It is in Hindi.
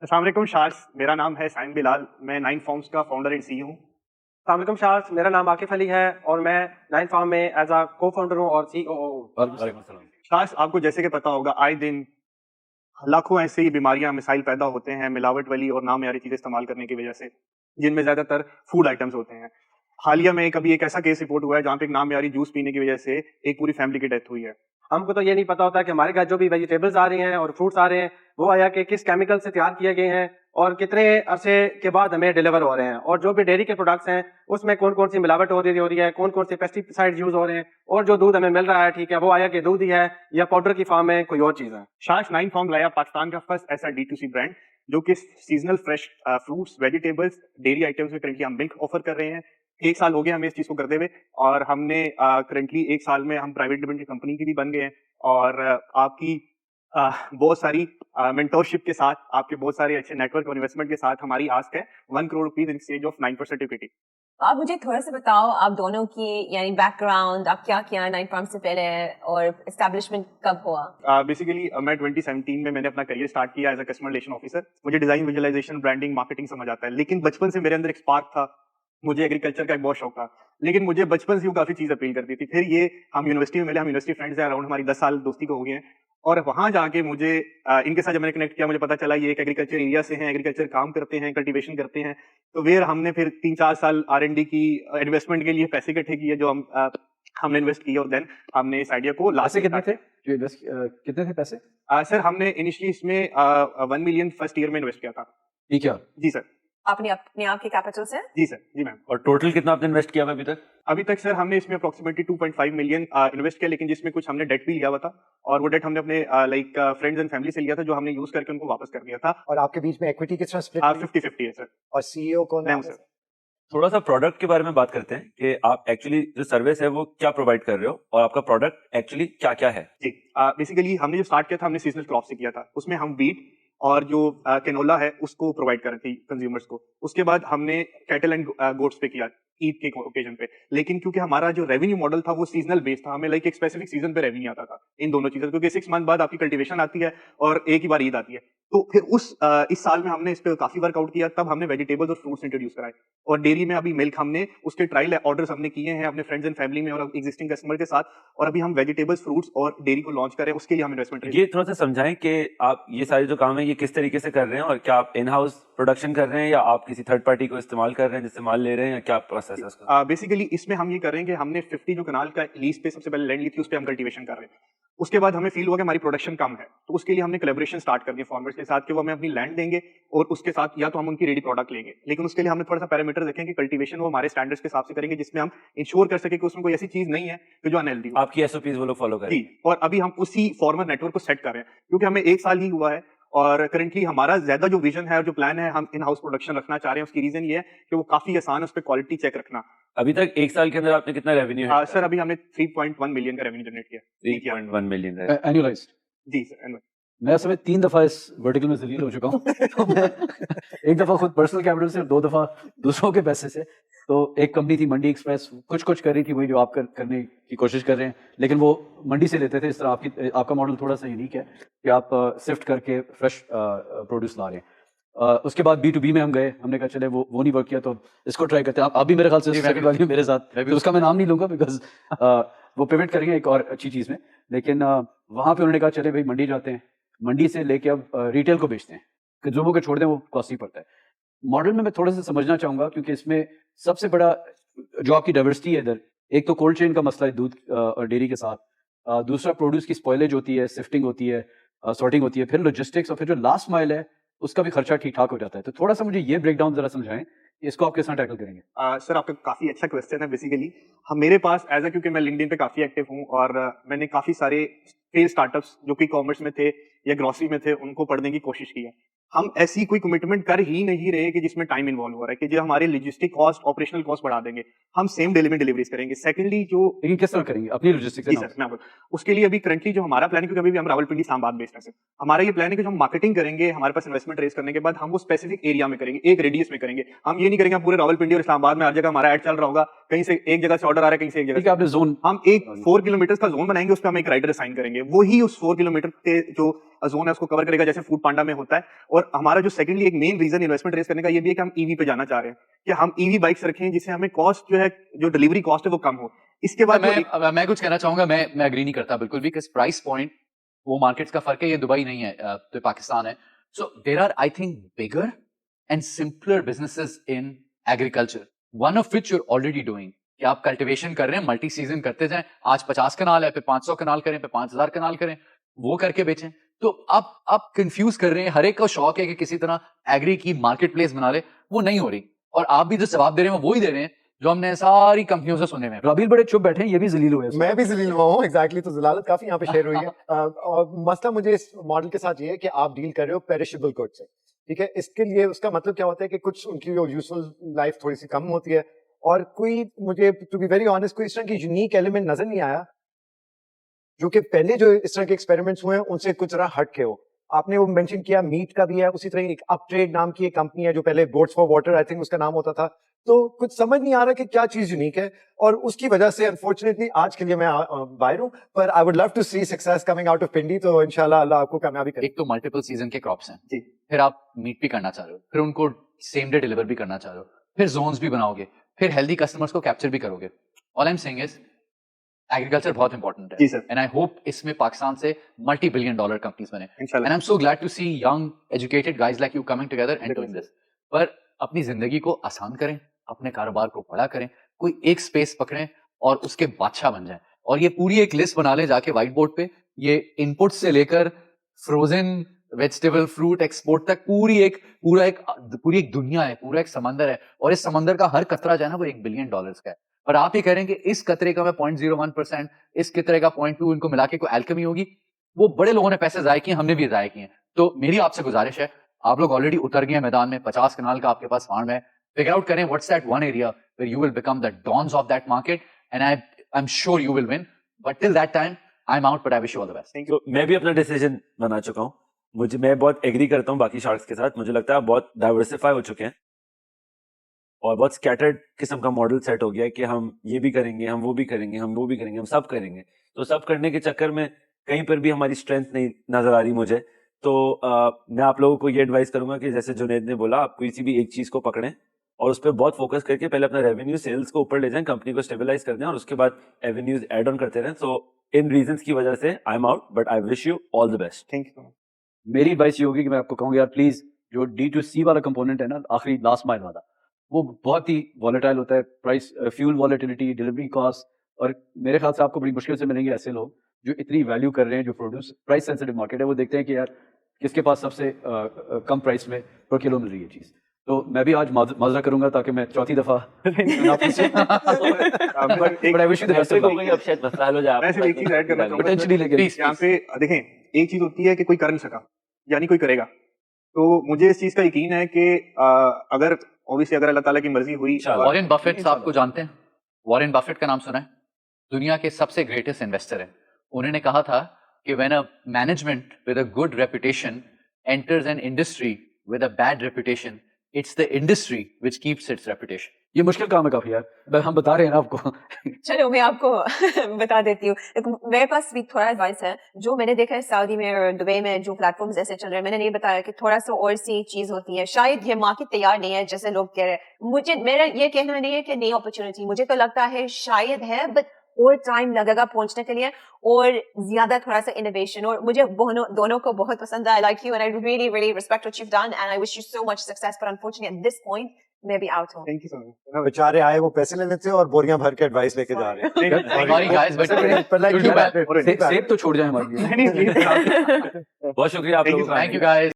अस्सलाम वालेकुम शार्स, मेरा नाम है साइम बिलाल। मैं नाइन फॉर्म्स का फाउंडर एंड सीईओ हूँ। अस्सलाम वालेकुम शार्स, मेरा नाम आकिफ अली है और मैं नाइन फार्म में एज अ को फाउंडर हूँ और सीईओ हूँ। शार्स, आपको जैसे कि पता होगा, आए दिन लाखों ऐसे ही बीमारियां मिसाइल पैदा होते हैं मिलावट वाली और नामयारी चीजें इस्तेमाल करने की वजह से, जिनमें ज्यादातर फूड आइटम्स होते हैं। हालिया में कभी एक ऐसा केस रिपोर्ट हुआ है जहाँ पे एक नामयारी जूस पीने की वजह से एक पूरी फैमिली की डेथ हुई है। हमको तो ये नहीं पता होता कि हमारे घर जो भी वेजिटेबल्स आ रही हैं और फ्रूट्स आ रहे हैं वो आया कि किस केमिकल से तैयार किए गए हैं और कितने अरसे के बाद हमें डिलीवर हो रहे हैं, और जो भी डेयरी के प्रोडक्ट्स हैं उसमें कौन कौन सी मिलावट हो रही है, कौन कौन से पेस्टिसाइड यूज हो रहे हैं, और जो दूध हमें मिल रहा है, ठीक है, वो आया कि दूध ही है या पाउडर की फॉर्म में कोई और चीज है। शार्स नाइन फॉर्म लाया पाकिस्तान का फर्स्ट ऐसा D2C ब्रांड जो कि seasonal fresh fruits, vegetables, dairy items में करंटली हम मिल्क ऑफर कर रहे हैं। एक साल हो गया हमें इस चीज को करते हुए, और हमने करंटली एक साल में हम प्राइवेट लिमिटेड कंपनी की भी बन गए हैं। और आपकी बहुत सारी मेंटोरशिप के साथ, आपके बहुत सारे अच्छे नेटवर्क और इन्वेस्टमेंट के साथ हमारी आस्क है 1 crore rupees in exchange of 9% equity. आप मुझे थोड़ा सा बताओ आप दोनों की यानी बैकग्राउंड, आप क्या किया नाइन फार्म से पहले और एस्टैब्लिशमेंट कब हुआ? बेसिकली मैं 2017 में मैंने अपना करियर स्टार्ट किया as a customer relation officer. मुझे डिजाइन, विजुअलाइजेशन, ब्रांडिंग, मार्केटिंग समझ आता है, लेकिन बचपन से मेरे अंदर एक स्पार्क था। मुझे एग्रीकल्चर का एक बहुत शौक था, लेकिन मुझे बचपन से वो काफी चीज अपील करती थी। फिर ये हम यूनिवर्सिटी में मिले, हम यूनिवर्सिटी फ्रेंड्स हैं, अराउंड हमारी 10 साल दोस्ती को हो गए हैं। और वहां जाके मुझे इनके साथ जब मैंने कनेक्ट किया, मुझे पता चला ये एक एग्रीकल्चर एरिया से हैं, एग्रीकल्चर काम करते हैं, कल्टीवेशन करते हैं। तो फिर हमने 3-4 साल R&D की इन्वेस्टमेंट के लिए पैसे इकट्ठे किए, जो हमने इन्वेस्ट किए, और देन हमने इस आइडिया को पैसे कितने थे जो इन्वेस्ट कितने थे पैसे? सर हमने इनिशियली इसमें 1 मिलियन फर्स्ट ईयर में इन्वेस्ट किया था। ठीक है जी सर। आपने अपने आप के कैपिटल से? जी सर, जी मैम। और टोटल कितना आपने इन्वेस्ट किया अभी तक? अभी तक सर हमने इसमें अप्रोक्सीमेटली 2.5 मिलियन इन्वेस्ट किया, लेकिन जिसमें कुछ हमने डेट भी लिया हुआ था, और वो डेट हमने अपने लाइक फ्रेंड्स एंड फैमिली से लिया था, जो हमने यूज करके उनको वापस कर दिया था। और आपके बीच में इक्विटी कितना स्प्लिट? 50-50 है सर। और सीईओ कौन मैं है? हूं सर। थोड़ा सा प्रोडक्ट के बारे में बात करते हैं कि आप एक्चुअली जो सर्विस है वो क्या प्रोवाइड कर रहे हो और आपका प्रोडक्ट एक्चुअली क्या क्या है। जी, बेसिकली हमने जो स्टार्ट किया था, हमने सीजनल क्रॉप से किया था। उसमें हम वीट और जो कैनोला है उसको प्रोवाइड कर रहे थे कंज्यूमर्स को। उसके बाद हमने कैटल एंड गोट्स पे किया ईद के ओकेजन पे, लेकिन क्योंकि हमारा जो रेवेन्यू मॉडल था वो सीजनल बेस्ड था, हमें लाइक एक स्पेसिफिक सीजन पे रेवेन्यू आता था इन दोनों चीजों, क्योंकि 6 मंथ बाद आपकी कल्टीवेशन आती है और एक ही बार ईद आती है। तो फिर इस साल में हमने इस पे काफी वर्कआउट किया, तब हमने वेजिटेबल्स और फ्रूट्स इंट्रोड्यूस कराए। और डेयरी में अभी मिल्क हमने उसके ट्रायल ऑर्डर्स हमने किए हैं अपने फ्रेंड्स एंड फैमिली में और एग्जिस्टिंग कस्टमर के साथ, और अभी हम वेजिटेबल्स, फ्रूट्स और डेयरी को लॉन्च करें, उसके लिए हम इन्वेस्टमेंट। ये थोड़ा सा समझाएं कि आप ये सारे जो काम है ये किस तरीके से कर रहे हैं, और क्या आप इन हाउस प्रोडक्शन कर रहे हैं या आप किसी थर्ड पार्टी को इस्तेमाल कर रहे हैं जिससे माल ले रहे हैं, या क्या प्रोसेस है उसका? बेसिकली इसमें हम ये कर रहे हैं कि हमने 50 जो कनाल का लीज पे सबसे पहले लैंड ली थी, उस पे हम कल्टीवेशन कर रहे हैं। उसके बाद हमें फील हुआ कि हमारी प्रोडक्शन कम है, तो उसके लिए हमने कोलैबोरेशन स्टार्ट कर दिया फार्मर्स के साथ कि वो हमें अपनी लैंड देंगे और उसके साथ या तो हम उनकी रेडी प्रोडक्ट लेंगे, लेकिन उसके लिए हमने थोड़ा सा पैरामीटर रखें कि कल्टीवेशन वो हमारे स्टैंडर्ड्स के हिसाब से करेंगे, जिसमें हम इंश्योर कर सके कि उसमें कोई ऐसी चीज नहीं है कि जो अनहेल्दी हो। आपकी एसओपीज वो लोग फॉलो करें। जी, और अभी हम उसी फार्मर नेटवर्क को सेट कर रहे हैं, क्योंकि हमें 1 साल ही हुआ है और करंटली हमारा ज्यादा जो विजन है और जो प्लान है, हम इन हाउस प्रोडक्शन रखना चाह रहे हैं। उसकी रीजन ये है कि वो काफी आसान है उस पर क्वालिटी चेक रखना। अभी तक 1 साल के अंदर आपने कितना रेवेन्यू है? सर अभी हमने 3.1 मिलियन का रेवेन्यू जनरेट किया। 3.1 मिलियन है एनुअलाइज्ड। जी सर, annual। मैं समय 3 दफा इस वर्टिकल में जलील हो चुका हूँ तो मैं एक दफा खुद पर्सनल कैपिटल से, 2 दफा दूसरों के पैसे से। तो एक कंपनी थी मंडी एक्सप्रेस, कुछ कर रही थी वही जो आप करने की कोशिश कर रहे हैं, लेकिन वो मंडी से लेते थे। इस तरह आपका मॉडल थोड़ा सा यूनिक है कि आप सिफ्ट करके फ्रेश प्रोड्यूस ला रहे हैं। उसके बाद B2B में हम गए, हमने कहा चले वो नहीं वर्क किया तो इसको ट्राई करते हैं। आप भी मेरे ख्याल से सेकंड वाली मेरे साथ, तो उसका मैं नाम नहीं लूंगा बिकॉज वो पिवट करेंगे एक और अच्छी चीज में। लेकिन वहां पे उन्होंने कहा चले भाई मंडी जाते हैं, मंडी से लेके अब रिटेल को बेचते हैं, कंज्यूमर को छोड़ दें वो कॉस्टली पड़ता है। मॉडल में मैं थोड़ा सा समझना चाहूंगा, क्योंकि इसमें सबसे बड़ा जो आपकी डाइवर्सिटी है इधर, एक तो कोल्ड चेन का मसला है दूध और डेयरी के साथ, दूसरा प्रोड्यूस की स्पॉइलेज होती है, सिफ्टिंग होती है, सॉर्टिंग होती है, फिर लॉजिस्टिक्स, और फिर जो लास्ट माइल है उसका भी खर्चा ठीक ठाक हो जाता है। तो थोड़ा सा मुझे ये ब्रेकडाउन जरा समझाएं, इसको आप किस तरह टैकल करेंगे? सर आपका काफी अच्छा क्वेश्चन है। बेसिकली हम मेरे पास एज क्योंकि मैं लिंक्डइन पे काफी एक्टिव हूँ और मैंने काफी सारे फेल स्टार्टअप्स जो कि कॉमर्स में थे या ग्रोसरी में थे उनको पढ़ने की कोशिश की है। हम ऐसी कोई कमिटमेंट कर ही नहीं रहे कि जिसमें टाइम इन्वॉल्व हो रहा है कि जो हमारे लॉजिस्टिक कॉस्ट, ऑपरेशनल कॉस्ट बढ़ा देंगे। हम सेम डे में डिलीवरीज करेंगे। सेकंडली जो लेकिन किस तरह करेंगे अपनी लॉजिस्टिक्स? जी सर, मैं उसके लिए अभी करंटली जो हमारा प्लान है, क्योंकि अभी भी हम रावलपिंडी इस्लामाबाद बेस्ड है सर, हमारा ये प्लान है कि जो हम मार्केटिंग करेंगे, हमारे पास इन्वेस्टमेंट रेज करने के बाद हम वो स्पेसिफिक एरिया में करेंगे, एक रेडियस में करेंगे। हम ये नहीं करेंगे पूरे रावलपिंडी और इस्लामाबाद में हर जगह हमारा एड चल रहा होगा, कहीं से एक जगह से ऑर्डर आ रहा है, कहीं से एक जगह। आपने जोन, हम एक 4 किलोमीटर का जोन बनाएंगे, उस पर हम एक राइडर असाइन करेंगे, वही उस 4 किलोमीटर के जो जोन है उसको कवर करेगा जैसे फूड पांडा में होता है। और हमारा जो सेकंडली एक मेन रीजन इन्वेस्टमेंट रेस करने का ये भी है कि हम ईवी पे जाना चाह रहे हैं, कि हम ईवी बाइक्स रखें जिससे हमें कॉस्ट जो है, जो डिलीवरी कॉस्ट है वो कम हो। इसके बाद मैं कुछ कहना चाहूंगा, मैं एग्री नहीं करता बिल्कुल भी, कि प्राइस पॉइंट वो मार्केट्स का फर्क है, ये दुबई नहीं है, तो पाकिस्तान है। So there are I think bigger and simpler businesses in agriculture, one of which you are already doing, कि आप कल्टीवेशन कर रहे हैं, मल्टी सीजन करते जाएं, आज 50 कनाल है, फिर 500 कनाल करें, फिर 5000 कनाल करें, वो करके बेचें। तो आप कंफ्यूज कर रहे हैं, हर एक का शौक है कि किसी तरह एग्री की मार्केट प्लेस बना ले, वो नहीं हो रही। और आप भी जो जवाब दे रहे हैं वो ही दे रहे हैं जो हमने सारी कंपनियों से सुने में। रबील बड़े चुप बैठे हैं, ये भी जलील हुए। मैं भी जलील हुआ हूँ, एग्जैक्टली। तो जलालत काफी यहाँ पे शेयर हुई है। और मसला मुझे इस मॉडल के साथ ये है कि आप डील कर रहे हो पेरिशेबल गुड्स से, ठीक है। इसके लिए उसका मतलब क्या होता है कि कुछ उनकी जो यूजफुल लाइफ थोड़ी सी कम होती है, और कोई, मुझे टू बी वेरी ऑनेस्ट, कोई इस तरह की यूनिक एलिमेंट नजर नहीं आया जो कि पहले जो इस तरह के एक्सपेरिमेंट्स हुए हैं उनसे कुछ तरह हट के हो। आपने वो मेंशन किया मीट का भी है, उसी तरह एक अपट्रेड नाम की एक कंपनी है जो पहले goats for water I think उसका नाम होता था। तो कुछ समझ नहीं आ रहा कि क्या चीज यूनिक है, और उसकी वजह से अनफॉर्चुनेटली आज के लिए मैं बाहर हूं, पर I would love to see success coming out of Pindi. तो इंशाल्लाह अल्लाह आपको कामयाबी करे। एक तो मल्टीपल सीजन के क्रॉप्स हैं जी, फिर आप मीट भी करना चाह रहे हो, फिर उनको सेम डे डिलीवर भी करना चाह रहे हो, फिर जोन्स भी बनाओगे, फिर हेल्दी कस्टमर्स को कैप्चर भी करोगे। All I am saying is agriculture बहुत इंपॉर्टेंट जी है, सर, एंड आई होप इसमें पाकिस्तान से मल्टी बिलियन डॉलर कंपनीज बने। एंड इंशाल्लाह। I am so glad to see young educated guys like you coming together and doing this. पर अपनी जिंदगी को आसान करें, अपने कारोबार को बड़ा करें, कोई एक स्पेस पकड़ें और उसके बादशाह बन जाएं। और ये पूरी एक लिस्ट बना लें जाके व्हाइट बोर्ड पे, ये इनपुट से लेकर फ्रोजन वेजिटेबल फ्रूट एक्सपोर्ट तक पूरी एक दुनिया है, पूरा एक समंदर है, और इस समंदर का हर कतरा जो है ना वो $1 बिलियन का है। पर आप ये कह रहे हैं कि इस कतरे का मैं 0.01%, इस कतरे का 0.2, इनको मिला के कोई एल्केमी होगी। वो बड़े लोगों ने पैसे जाए किए, हमने भी जाए किए। तो मेरी आपसे गुजारिश है, आप लोग ऑलरेडी उतर गए हैं मैदान में, 50 कनाल का आपके पास फार्म है, फिगर आउट करें what's that one area where you will become the dons of that market, and I am sure you will win. But till that time I am out, but I wish you all the best. Thank you. तो मैं भी अपना डिसीजन बना चुका हूँ। मैं बहुत एग्री करता हूँ बाकी शार्क्स के साथ। मुझे लगता है आप बहुत डाइवर्सिफाई हो चुके हैं और बहुत स्कैटर्ड किस्म का मॉडल सेट हो गया है कि हम ये भी करेंगे, हम वो भी करेंगे, हम वो भी करेंगे, हम सब करेंगे। तो सब करने के चक्कर में कहीं पर भी हमारी स्ट्रेंथ नहीं नजर आ रही मुझे। तो मैं आप लोगों को ये एडवाइस करूंगा कि जैसे जुनैद ने बोला, आप किसी भी एक चीज को पकड़ें और उस पर बहुत फोकस करके पहले अपना रेवेन्यू सेल्स को ऊपर ले जाएं, कंपनी को स्टेबलाइज कर दें, और उसके बाद एवेन्यूज एड ऑन करते रहें। सो इन रीजंस की वजह से आई am out, but I wish you all the best. Thank you. मेरी एडवाइस ये होगी कि मैं आपको कहूँगा यार प्लीज, जो D2C वाला कंपोनेंट है ना, आखिरी लास्ट माइल वाला, वो बहुत ही वॉलेटाइल होता है। Price, fuel volatility, delivery cost, और मेरे ख्याल से आपको बड़ी मुश्किल से मिलेंगे ऐसे लोग जो इतनी वैल्यू कर रहे हैं, जो प्रोड्यूस प्राइस सेंसिटिव मार्केट है, वो देखते हैं कि यार किसके पास सबसे कम प्राइस में पर किलो मिल रही है चीज। तो मैं भी आज माजरा करूंगा ताकि मैं चौथी दफा एक- But I wish you the best of luck. अब शायद मसला हल हो जाए। मैं सिर्फ एक चीज ऐड करना चाहूंगा Potentially लेकिन यहाँ पे देखें, एक चीज होती है कि कोई कर नहीं सका, यानी कोई करेगा। तो मुझे इस चीज का यकीन है कि अगर ऑब्वियसली अगर अल्लाह ताला की मर्जी हुई, वॉरेन बफेट साहब को जानते हैं? वॉरेन बफेट का नाम सुना है? दुनिया के सबसे ग्रेटेस्ट इन्वेस्टर है। उन्होंने कहा था कि when a management with a good reputation enters an industry with a bad reputation, it's the industry which keeps it's reputation. ये मुश्किल काम है काफी यार, हम बता रहे हैं ना आपको। चलो मैं आपको बता देती हूँ। मेरे पास भी थोड़ा एडवाइस है। जो मैंने देखा है सऊदी में और दुबई में जो प्लेटफॉर्म्स ऐसे चल रहे हैं, मैंने नहीं बताया कि थोड़ा सा और सी चीज होती है। शायद ये मार्केट तैयार नहीं है जैसे लोग कह रहे हैं। मेरा ये कहना नहीं है कि नई अपॉर्चुनिटी, मुझे तो लगता है शायद है, बट और टाइम लगेगा पहुंचने के लिए, और ज्यादा थोड़ा सा इनोवेशन। और मुझे दोनों को बहुत पसंद है। I like you and I really really respect what you've done and I wish you so much success, but unfortunately at this point मैं भी आउट हूँ। Thank you so much. बेचारे आए, वो पैसे ले लेते हैं और बोरियां भर के एडवाइस लेके जा रहे हैं। Sorry guys, but But like, too bad. too bad. सेब तो छोड़ जाए हमारे लिए। नहीं, नहीं, please, बहुत शुक्रिया आप Thank you लोगों का। Thank you guys.